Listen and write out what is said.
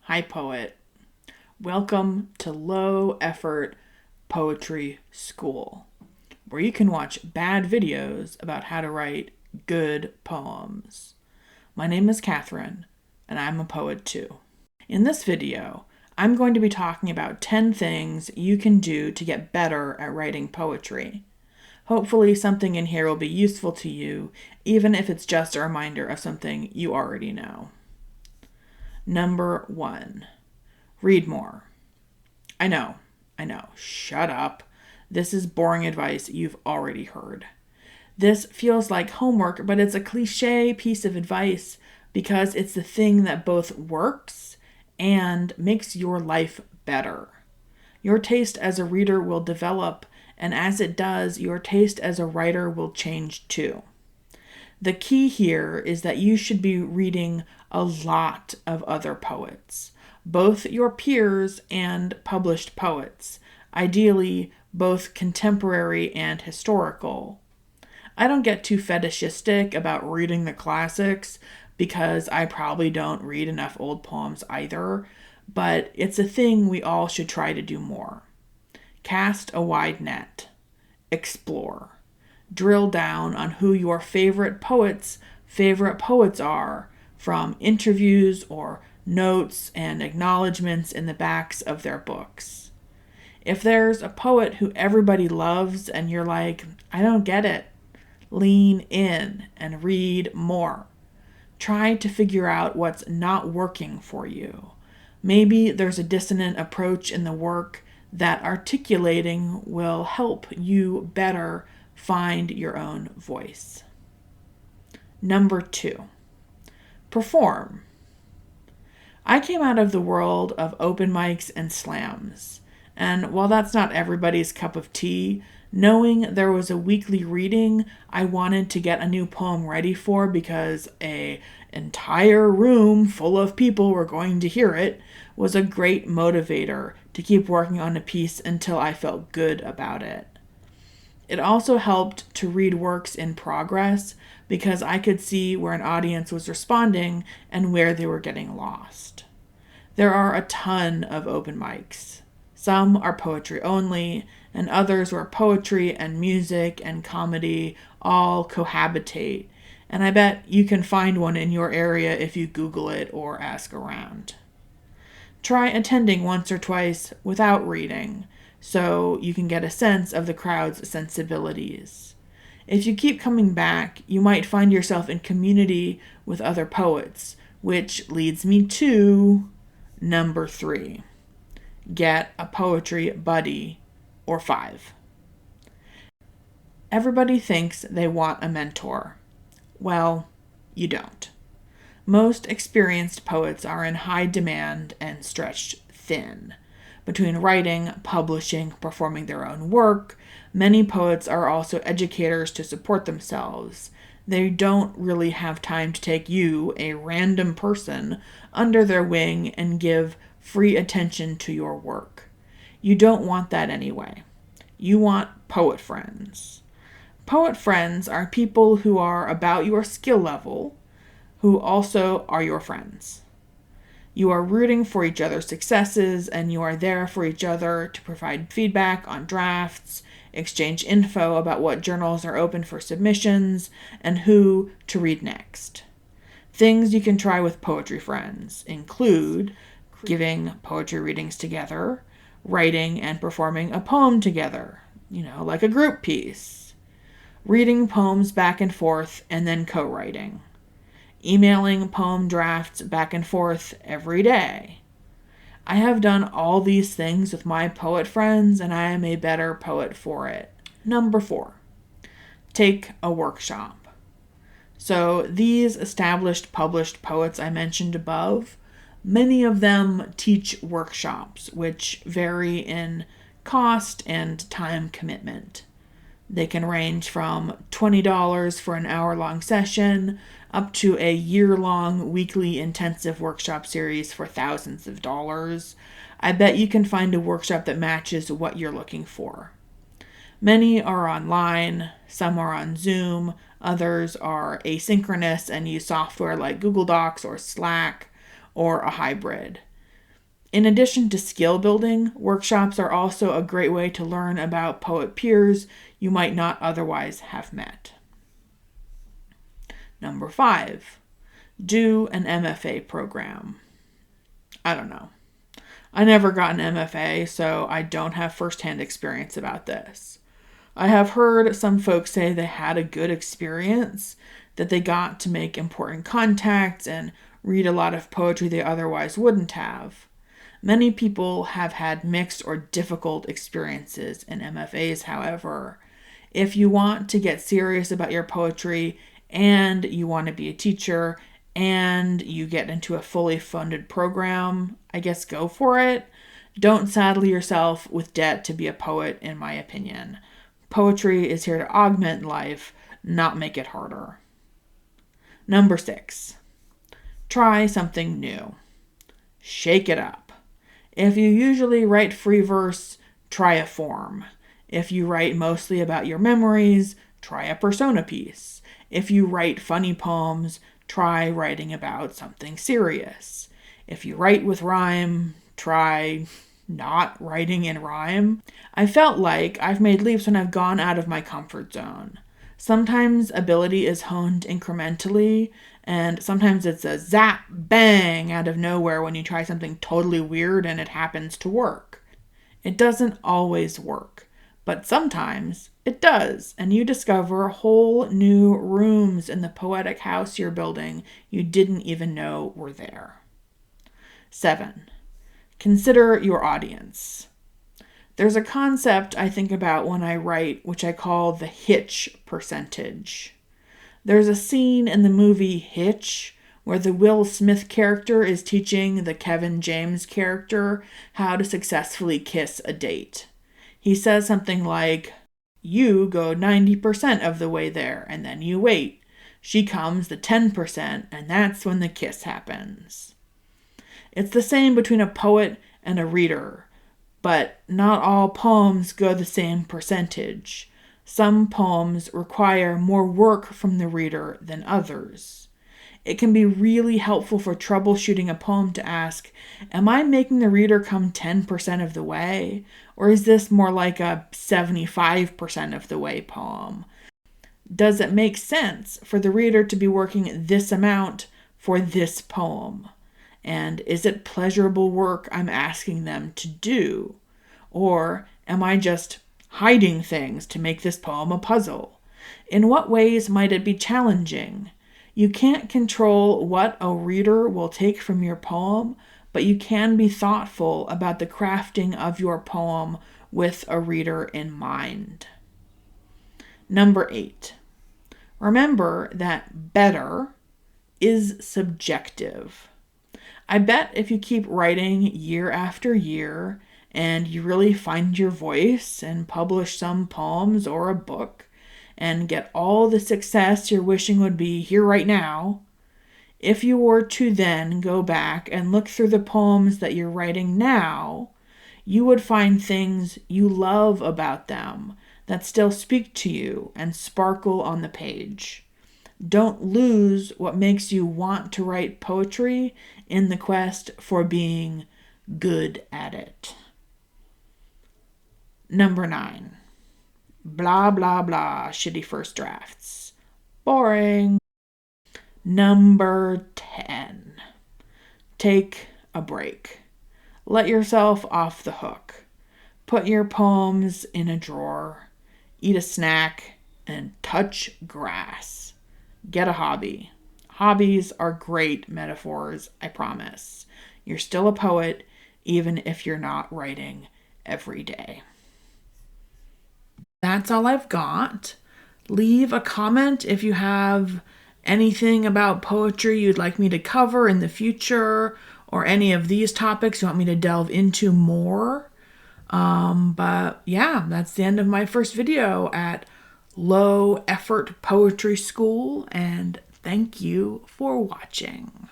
Hi, poet. Welcome to Low Effort Poetry School, where you can watch bad videos about how to write good poems. My name is Catherine, and I'm a poet too. In this video, I'm going to be talking about 10 things you can do to get better at writing poetry. Hopefully, something in here will be useful to you, even if it's just a reminder of something you already know. Number 1. Read more. I know. Shut up. This is boring advice you've already heard. This feels like homework, but it's a cliche piece of advice because it's the thing that both works and makes your life better. Your taste as a reader will develop, and as it does, your taste as a writer will change too. The key here is that you should be reading a lot of other poets, both your peers and published poets, ideally both contemporary and historical. I don't get too fetishistic about reading the classics because I probably don't read enough old poems either, but it's a thing we all should try to do more. Cast a wide net. Explore. Drill down on who your favorite poets are from interviews or notes and acknowledgments in the backs of their books. If there's a poet who everybody loves and you're like, I don't get it, lean in and read more. Try to figure out what's not working for you. Maybe there's a dissonant approach in the work that articulating will help you better find your own voice. Number 2, perform. I came out of the world of open mics and slams, and while that's not everybody's cup of tea, knowing there was a weekly reading I wanted to get a new poem ready for because an entire room full of people were going to hear it was a great motivator to keep working on a piece until I felt good about it. It also helped to read works in progress because I could see where an audience was responding and where they were getting lost. There are a ton of open mics. Some are poetry only, and others where poetry and music and comedy all cohabitate. And I bet you can find one in your area if you Google it or ask around. Try attending once or twice without reading, so you can get a sense of the crowd's sensibilities. If you keep coming back, you might find yourself in community with other poets, which leads me to number 3. Get a poetry buddy or 5. Everybody thinks they want a mentor. Well, you don't. Most experienced poets are in high demand and stretched thin. Between writing, publishing, performing their own work, many poets are also educators to support themselves. They don't really have time to take you, a random person, under their wing and give free attention to your work. You don't want that anyway. You want poet friends. Poet friends are people who are about your skill level, who also are your friends. You are rooting for each other's successes, and you are there for each other to provide feedback on drafts, exchange info about what journals are open for submissions, and who to read next. Things you can try with poetry friends include giving poetry readings together, writing and performing a poem together, like a group piece, reading poems back and forth and then co-writing, emailing poem drafts back and forth every day. I have done all these things with my poet friends, and I am a better poet for it. Number 4, take a workshop. So these established published poets I mentioned above, many of them teach workshops, which vary in cost and time commitment. They can range from $20 for an hour-long session up to a year-long weekly intensive workshop series for thousands of dollars. I bet you can find a workshop that matches what you're looking for. Many are online, some are on Zoom, others are asynchronous and use software like Google Docs or Slack, or a hybrid. In addition to skill building, workshops are also a great way to learn about poet peers you might not otherwise have met. Number 5, do an MFA program. I don't know. I never got an MFA, so I don't have firsthand experience about this. I have heard some folks say they had a good experience, that they got to make important contacts and read a lot of poetry they otherwise wouldn't have. Many people have had mixed or difficult experiences in MFAs, however. If you want to get serious about your poetry and you want to be a teacher and you get into a fully funded program, I guess go for it. Don't saddle yourself with debt to be a poet, in my opinion. Poetry is here to augment life, not make it harder. Number 6, try something new. Shake it up. If you usually write free verse, try a form. If you write mostly about your memories, try a persona piece. If you write funny poems, try writing about something serious. If you write with rhyme, try not writing in rhyme. I felt like I've made leaps when I've gone out of my comfort zone. Sometimes ability is honed incrementally, and sometimes it's a zap, bang out of nowhere when you try something totally weird and it happens to work. It doesn't always work, but sometimes it does, and you discover whole new rooms in the poetic house you're building you didn't even know were there. 7, consider your audience. There's a concept I think about when I write, which I call the Hitch percentage. There's a scene in the movie Hitch where the Will Smith character is teaching the Kevin James character how to successfully kiss a date. He says something like, "You go 90% of the way there, and then you wait. She comes the 10%, and that's when the kiss happens." It's the same between a poet and a reader. But not all poems go the same percentage. Some poems require more work from the reader than others. It can be really helpful for troubleshooting a poem to ask, am I making the reader come 10% of the way? Or is this more like a 75% of the way poem? Does it make sense for the reader to be working this amount for this poem? And is it pleasurable work I'm asking them to do? Or am I just hiding things to make this poem a puzzle? In what ways might it be challenging? You can't control what a reader will take from your poem, but you can be thoughtful about the crafting of your poem with a reader in mind. Number 8, remember that better is subjective. I bet if you keep writing year after year and you really find your voice and publish some poems or a book and get all the success you're wishing would be here right now, if you were to then go back and look through the poems that you're writing now, you would find things you love about them that still speak to you and sparkle on the page. Don't lose what makes you want to write poetry in the quest for being good at it. Number 9, blah, blah, blah, shitty first drafts. Boring. Number 10, take a break. Let yourself off the hook. Put your poems in a drawer, eat a snack, and touch grass. Get a hobby. Hobbies are great metaphors, I promise. You're still a poet, even if you're not writing every day. That's all I've got. Leave a comment if you have anything about poetry you'd like me to cover in the future, or any of these topics you want me to delve into more. But yeah, that's the end of my first video at Low Effort Poetry School, and thank you for watching.